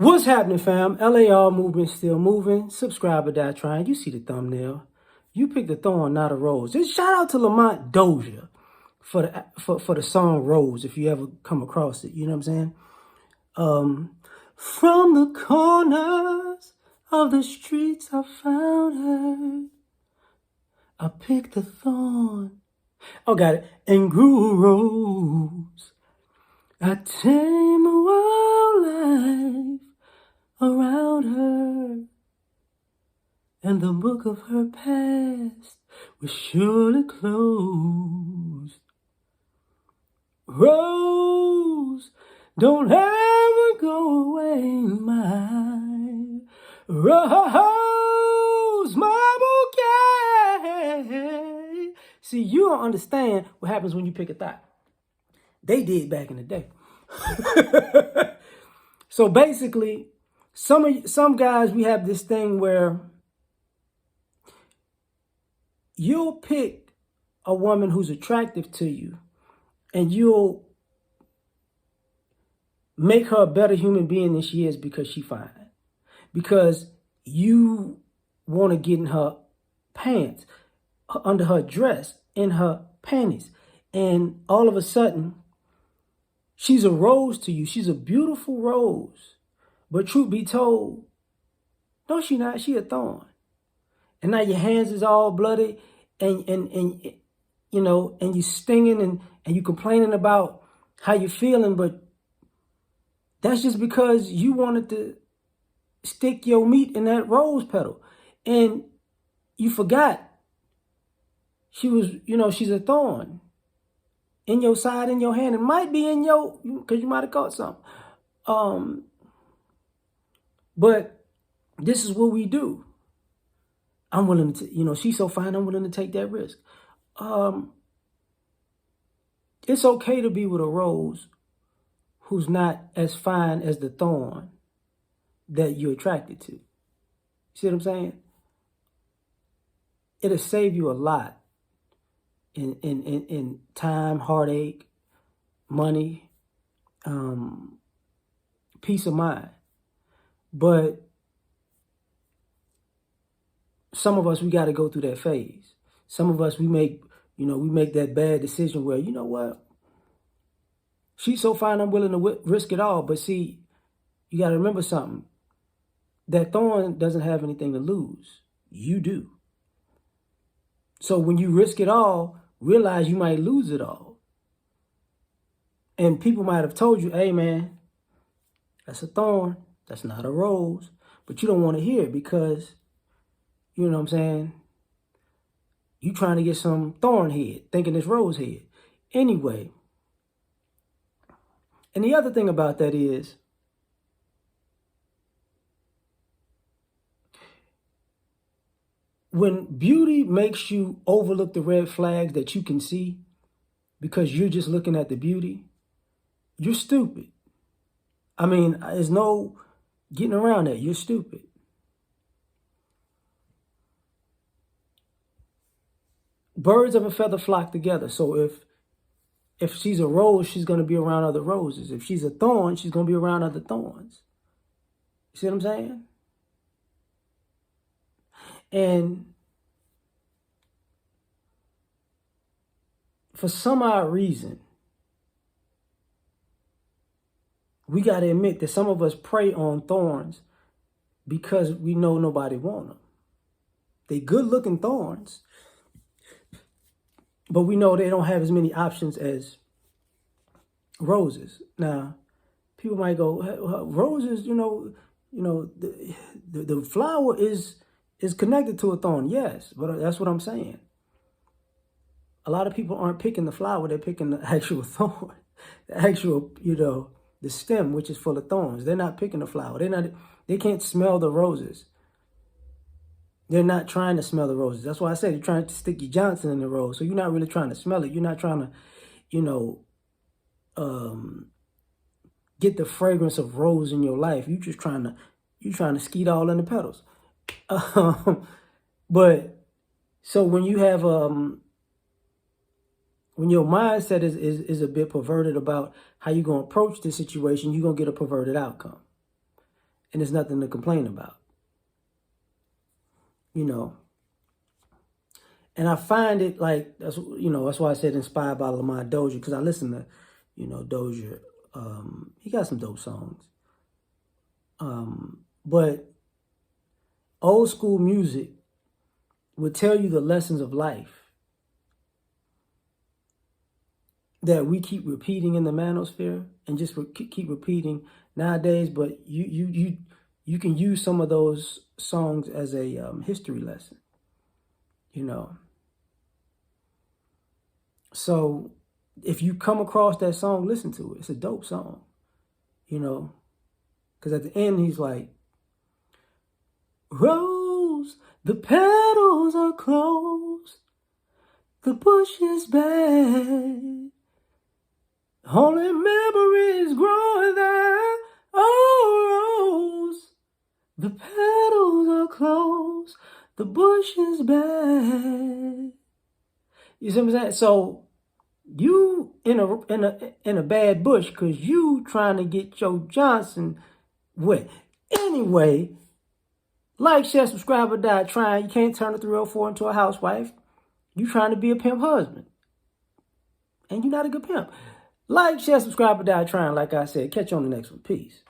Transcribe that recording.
What's happening, fam? L.A.R. movement still moving. Subscribe or die trying. You see the thumbnail. You picked a thorn, not a rose. Just shout out to Lamont Dozier for the song Rose, if you ever come across it. You know what I'm saying? From the corners of the streets I found her. I picked a thorn. Oh, got it. And grew a rose. I tame a wildlife around her, and the book of her past was surely closed. Rose, don't ever go away, my rose, my bouquet. See, you don't understand what happens when you pick a thought. They did back in the day. So basically, some guys, we have this thing where you'll pick a woman who's attractive to you and you'll make her a better human being than she is because she's fine. Because you want to get in her pants, under her dress, in her panties. And all of a sudden, she's a rose to you. She's a beautiful rose. But truth be told, no, she not. She a thorn. And now your hands is all bloody and you know, and you stinging and you complaining about how you feeling, but that's just because you wanted to stick your meat in that rose petal. And you forgot she was, you know, she's a thorn in your side, in your hand. It might be in your, because you might have caught something. But this is what we do. I'm willing to, you know, she's so fine, I'm willing to take that risk. It's okay to be with a rose who's not as fine as the thorn that you're attracted to. See what I'm saying? It'll save you a lot in time, heartache, money, peace of mind. But some of us, we got to go through that phase. Some of us, we make that bad decision where, you know what? She's so fine, I'm willing to risk it all. But see, you got to remember something. That thorn doesn't have anything to lose. You do. So when you risk it all, realize you might lose it all. And people might have told you, hey, man, that's a thorn. That's not a rose. But you don't want to hear it because, you know what I'm saying, you trying to get some thorn head, thinking it's rose head. Anyway, and the other thing about that is, when beauty makes you overlook the red flags that you can see because you're just looking at the beauty, you're stupid. I mean, there's no getting around that. You're stupid. Birds of a feather flock together. So if she's a rose, she's going to be around other roses. If she's a thorn, she's going to be around other thorns. You see what I'm saying? And for some odd reason, we got to admit that some of us prey on thorns because we know nobody wants them. They good-looking thorns, but we know they don't have as many options as roses. Now, people might go, roses, the flower is connected to a thorn. Yes, but that's what I'm saying. A lot of people aren't picking the flower, they're picking the actual thorn. The actual, the stem, which is full of thorns. They're not picking the flower. They can't smell the roses. They're not trying to smell the roses. That's why I said you're trying to stick your Johnson in the rose. So you're not really trying to smell it. You're not trying to, get the fragrance of rose in your life. You're trying to skeet all in the petals. But so when you have when your mindset is a bit perverted about how you're going to approach this situation, you're going to get a perverted outcome. and there's nothing to complain about. You know, and I find it like, that's why I said inspired by Lamar Dozier, because I listen to, Dozier. He got some dope songs. But old school music would tell you the lessons of life that we keep repeating in the manosphere and just keep repeating nowadays. But you can use some of those songs as a history lesson, So if you come across that song, listen to it. It's a dope song, because at the end he's like, Rose, the petals are closed, the bush is bare, only memories growing there. Oh, Rose, the petals are closed, the bush is bare. You see what I'm saying? So you in a bad bush because you trying to get Joe Johnson wet. Anyway, like, share, subscribe, or die trying. You can't turn a 304 into a housewife. You trying to be a pimp husband. And you're not a good pimp. Like, share, subscribe, or die trying. Like I said, catch you on the next one. Peace.